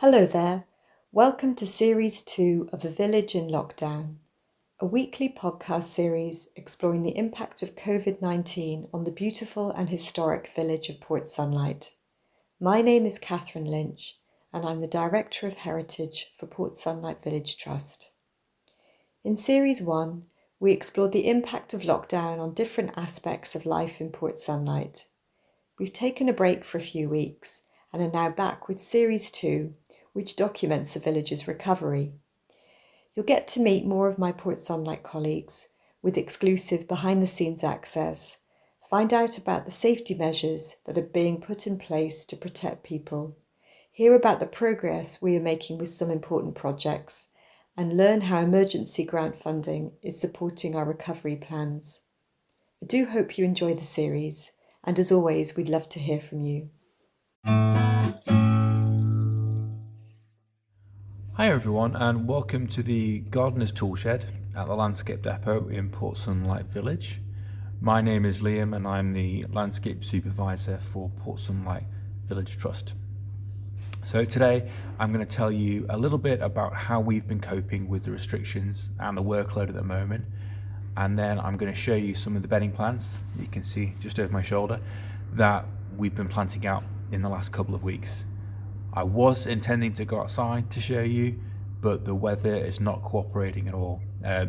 Hello there. Welcome to Series 2 of A Village in Lockdown, a weekly podcast series exploring the impact of COVID-19 on the beautiful and historic village of Port Sunlight. My name is Catherine Lynch, and I'm the Director of Heritage for Port Sunlight Village Trust. In Series 1, we explored the impact of lockdown on different aspects of life in Port Sunlight. We've taken a break for a few weeks and are now back with Series 2, which documents the village's recovery. You'll get to meet more of my Port Sunlight colleagues with exclusive behind-the-scenes access, find out about the safety measures that are being put in place to protect people, hear about the progress we are making with some important projects, and learn how emergency grant funding is supporting our recovery plans. I do hope you enjoy the series, and as always, we'd love to hear from you. Hi everyone, and welcome to the Gardener's Toolshed at the Landscape Depot in Port Sunlight Village. My name is Liam and I'm the Landscape Supervisor for Port Sunlight Village Trust. So today I'm going to tell you a little bit about how we've been coping with the restrictions and the workload at the moment, and then I'm going to show you some of the bedding plants you can see just over my shoulder that we've been planting out in the last couple of weeks. I was intending to go outside to show you, but the weather is not cooperating at all,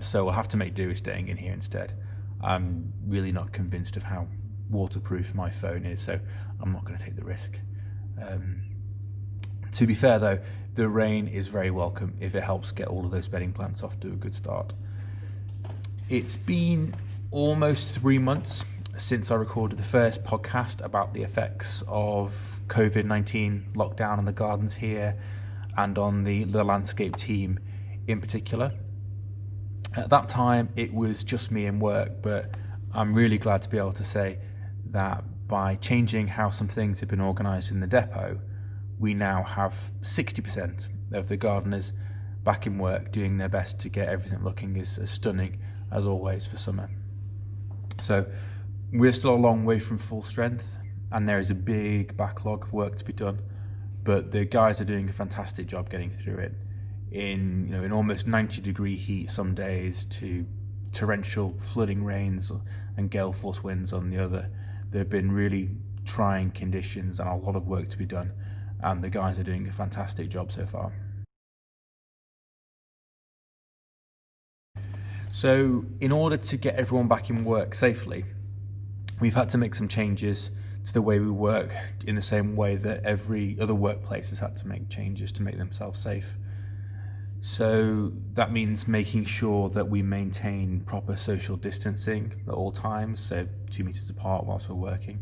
so we'll have to make do with staying in here instead. I'm really not convinced of how waterproof my phone is, so I'm not going to take the risk. To be fair though, the rain is very welcome if it helps get all of those bedding plants off to a good start. It's been almost 3 months since I recorded the first podcast about the effects of COVID-19 lockdown on the gardens here and on the landscape team in particular. At that time it was just me in work, but I'm really glad to be able to say that by changing how some things have been organised in the depot, we now have 60% of the gardeners back in work doing their best to get everything looking as stunning as always for summer. So we're still a long way from full strength and there is a big backlog of work to be done, but the guys are doing a fantastic job getting through it in almost 90-degree heat some days to torrential flooding rains and gale force winds on the other. There have been really trying conditions and a lot of work to be done, and the guys are doing a fantastic job so far. So in order to get everyone back in work safely, we've had to make some changes to the way we work in the same way that every other workplace has had to make changes to make themselves safe. So that means making sure that we maintain proper social distancing at all times, so 2 meters apart whilst we're working.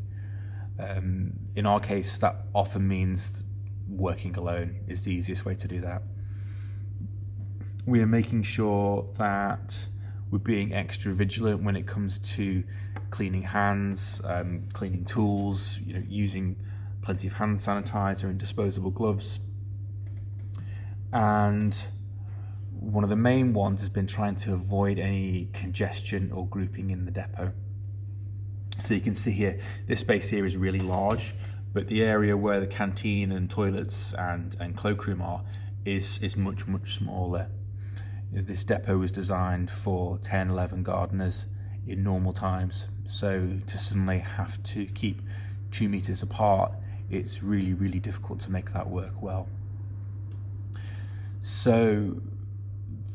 In our case, that often means working alone is the easiest way to do that. We are making sure that we're being extra vigilant when it comes to cleaning hands, cleaning tools, using plenty of hand sanitizer and disposable gloves. And one of the main ones has been trying to avoid any congestion or grouping in the depot. So you can see here, this space here is really large, but the area where the canteen and toilets and cloakroom are is much, much smaller. This depot was designed for 10, 11 gardeners in normal times, so to suddenly have to keep 2 meters apart, it's really, really difficult to make that work well. So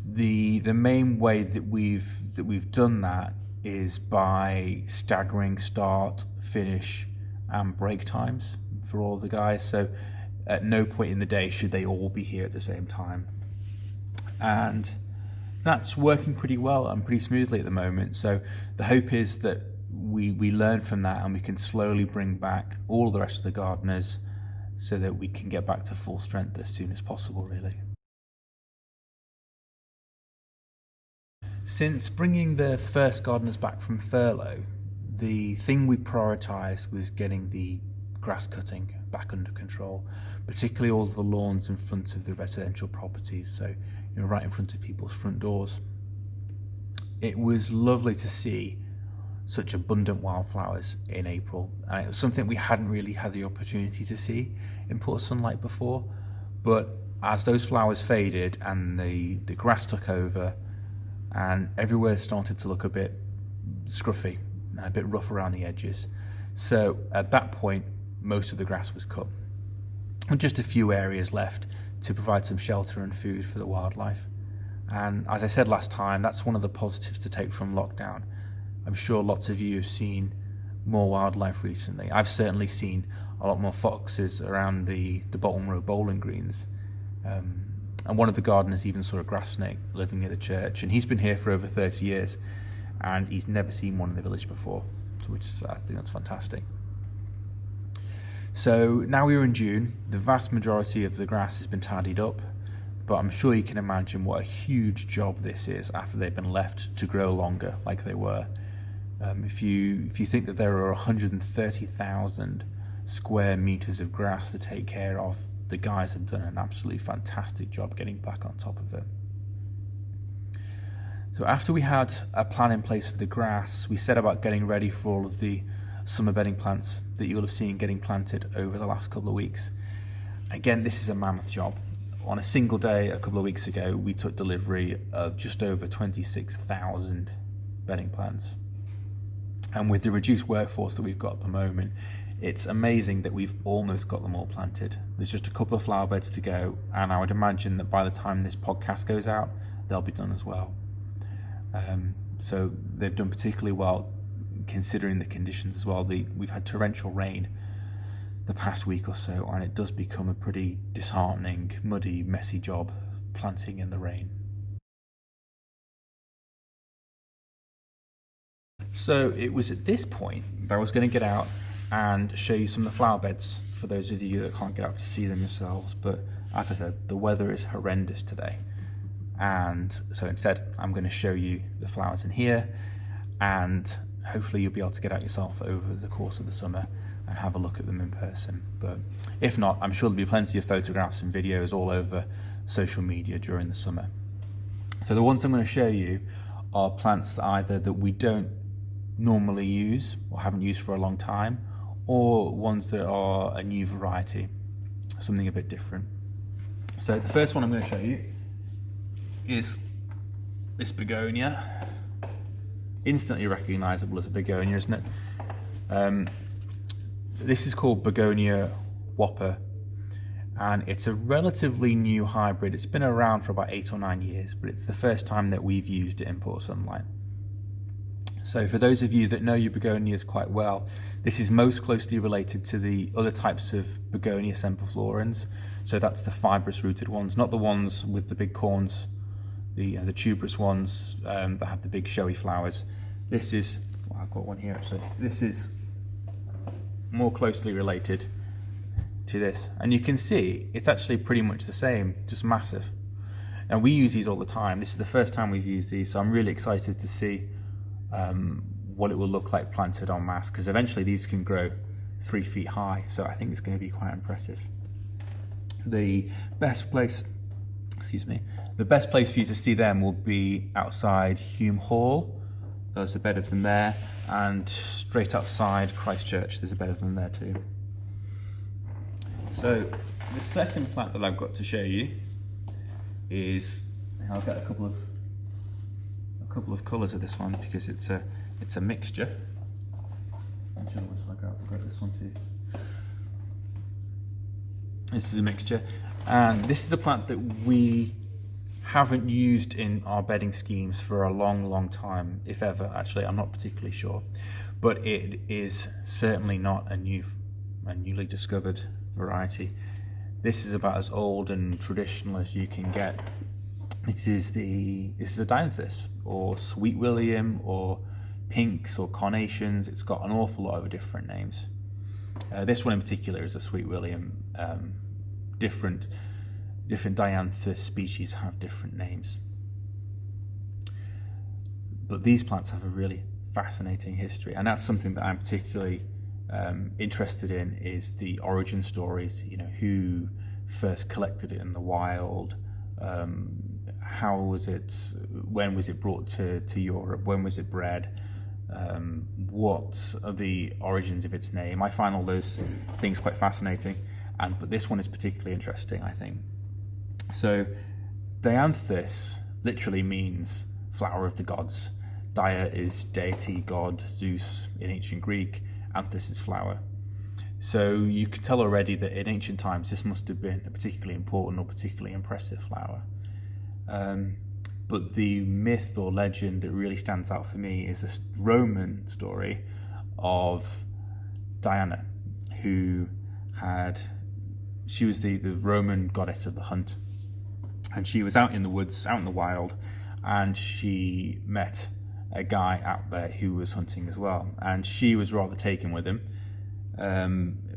the main way that we've done that is by staggering start, finish, and break times for all the guys. So at no point in the day should they all be here at the same time, and that's working pretty well and pretty smoothly at the moment. So the hope is that we learn from that and we can slowly bring back all the rest of the gardeners so that we can get back to full strength as soon as possible, really. Since bringing the first gardeners back from furlough, the thing we prioritised was getting the grass cutting back under control, particularly all of the lawns in front of the residential properties, so right in front of people's front doors. It was lovely to see such abundant wildflowers in April, and it was something we hadn't really had the opportunity to see in Port Sunlight before, but as those flowers faded and the grass took over, and everywhere started to look a bit scruffy, a bit rough around the edges. So at that point, most of the grass was cut, and just a few areas left to provide some shelter and food for the wildlife. And as I said last time, that's one of the positives to take from lockdown. I'm sure lots of you have seen more wildlife recently. I've certainly seen a lot more foxes around the bottom row bowling greens. And one of the gardeners even saw a grass snake living near the church, and he's been here for over 30 years and he's never seen one in the village before, which is, I think that's fantastic. So now we're in June, the vast majority of the grass has been tidied up, but I'm sure you can imagine what a huge job this is after they've been left to grow longer like they were. If you think that there are 130,000 square meters of grass to take care of, the guys have done an absolutely fantastic job getting back on top of it. So after we had a plan in place for the grass, we set about getting ready for all of the summer bedding plants that you'll have seen getting planted over the last couple of weeks. Again, this is a mammoth job. On a single day a couple of weeks ago, we took delivery of just over 26,000 bedding plants. And with the reduced workforce that we've got at the moment, it's amazing that we've almost got them all planted. There's just a couple of flower beds to go, and I would imagine that by the time this podcast goes out, they'll be done as well. So they've done particularly well considering the conditions as well. We've had torrential rain the past week or so, and it does become a pretty disheartening, muddy, messy job planting in the rain. So it was at this point that I was going to get out and show you some of the flower beds for those of you that can't get out to see them yourselves. But as I said, the weather is horrendous today. And so instead, I'm going to show you the flowers in here, and hopefully you'll be able to get out yourself over the course of the summer and have a look at them in person. But if not, I'm sure there'll be plenty of photographs and videos all over social media during the summer. So the ones I'm going to show you are plants that we don't normally use or haven't used for a long time, or ones that are a new variety, something a bit different. So the first one I'm going to show you is this begonia. Instantly recognizable as a begonia, isn't it? This is called Begonia Whopper, and it's a relatively new hybrid. It's been around for about 8 or 9 years, but it's the first time that we've used it in Port Sunlight. So for those of you that know your begonias quite well, this is most closely related to the other types of Begonia semperflorans. So that's the fibrous rooted ones, not the ones with the big corns, the tuberous ones that have the big showy flowers. This is, well, I've got one here actually. This is more closely related to this, and you can see it's actually pretty much the same, just massive. And we use these all the time. This is the first time we've used these, so I'm really excited to see what it will look like planted en masse, because eventually these can grow 3 feet high, so I think it's going to be quite impressive. The best place for you to see them will be outside Hume Hall. There's a bed of them there, and straight outside Christchurch there's a bed of them there too. So the second plant that I've got to show you is, I'll get a couple of colours of this one because it's a mixture. I've got this one too. This is a mixture, and this is a plant that we haven't used in our bedding schemes for a long time, if ever. Actually, I'm not particularly sure, but it is certainly not a newly discovered variety. This is about as old and traditional as you can get. This is a dianthus, or sweet William, or pinks, or carnations. It's got an awful lot of different names. This one in particular is a sweet William. Different dianthus species have different names. But these plants have a really fascinating history, and that's something that I'm particularly interested in, is the origin stories. Who first collected it in the wild, how was it, when was it brought to Europe, when was it bred, what are the origins of its name. I find all those things quite fascinating, but this one is particularly interesting, I think. So Dianthus literally means flower of the gods. Dia is deity, god, Zeus in ancient Greek. Anthus is flower. So you could tell already that in ancient times this must have been a particularly important or particularly impressive flower. But the myth or legend that really stands out for me is this Roman story of Diana, she was the Roman goddess of the hunt. And she was out in the woods, out in the wild, and she met a guy out there who was hunting as well. And she was rather taken with him,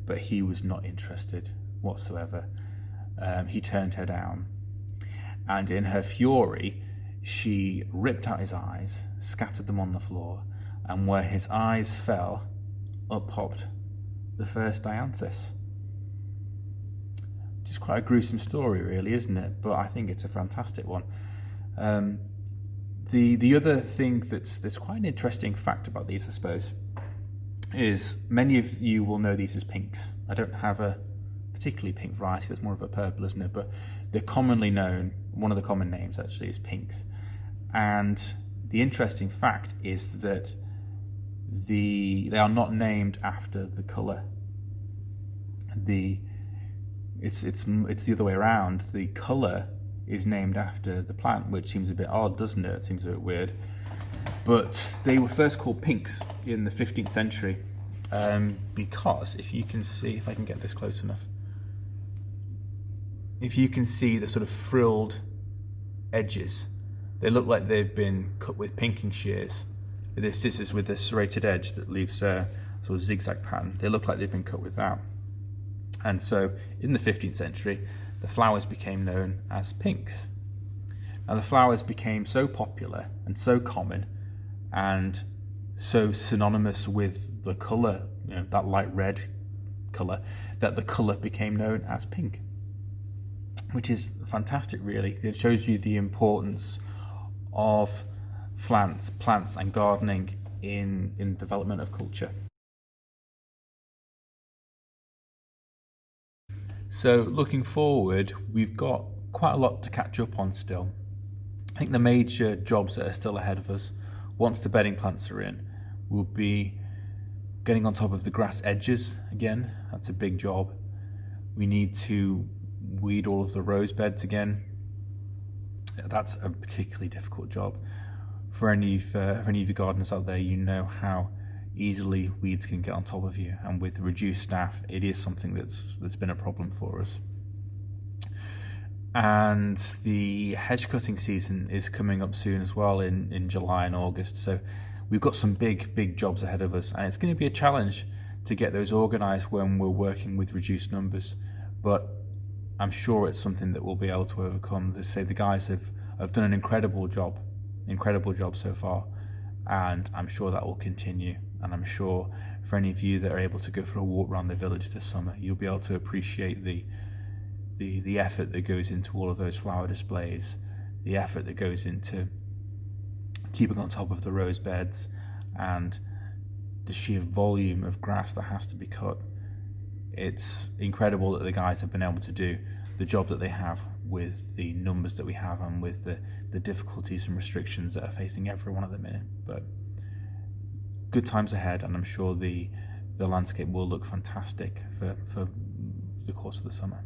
but he was not interested whatsoever. He turned her down. And in her fury, she ripped out his eyes, scattered them on the floor, and where his eyes fell, up popped the first Dianthus. Which is quite a gruesome story, really, isn't it? But I think it's a fantastic one. The other thing that's quite an interesting fact about these, I suppose, is many of you will know these as pinks. I don't have a particularly pink variety, that's more of a purple, isn't it? But they're commonly known, one of the common names actually is pinks. And the interesting fact is that they are not named after the colour. It's the other way around. The colour is named after the plant, which seems a bit odd, doesn't it? It seems a bit weird. But they were first called pinks in the 15th century because if you can see, if I can get this close enough, if you can see the sort of frilled edges, they look like they've been cut with pinking shears. The scissors with a serrated edge that leaves a sort of zigzag pattern. They look like they've been cut with that. And so in the 15th century, the flowers became known as pinks. And the flowers became so popular and so common and so synonymous with the colour, that light red colour, that the colour became known as pink. Which is fantastic, really. It shows you the importance of plants and gardening in development of culture. So looking forward, we've got quite a lot to catch up on still. I think the major jobs that are still ahead of us, once the bedding plants are in, will be getting on top of the grass edges again. That's a big job. We need to weed all of the rose beds again. That's a particularly difficult job. For any of the gardeners out there, you know how easily weeds can get on top of you, and with reduced staff, it is something that's been a problem for us. And the hedge cutting season is coming up soon as well in July and August. So we've got some big jobs ahead of us, and it's going to be a challenge to get those organised when we're working with reduced numbers. But I'm sure it's something that we'll be able to overcome. As I say, the guys have done an incredible job so far, and I'm sure that will continue. And I'm sure for any of you that are able to go for a walk around the village this summer, you'll be able to appreciate the effort that goes into all of those flower displays, the effort that goes into keeping on top of the rose beds, and the sheer volume of grass that has to be cut. It's incredible that the guys have been able to do the job that they have with the numbers that we have and with the difficulties and restrictions that are facing everyone at the minute. But good times ahead, and I'm sure the landscape will look fantastic for the course of the summer.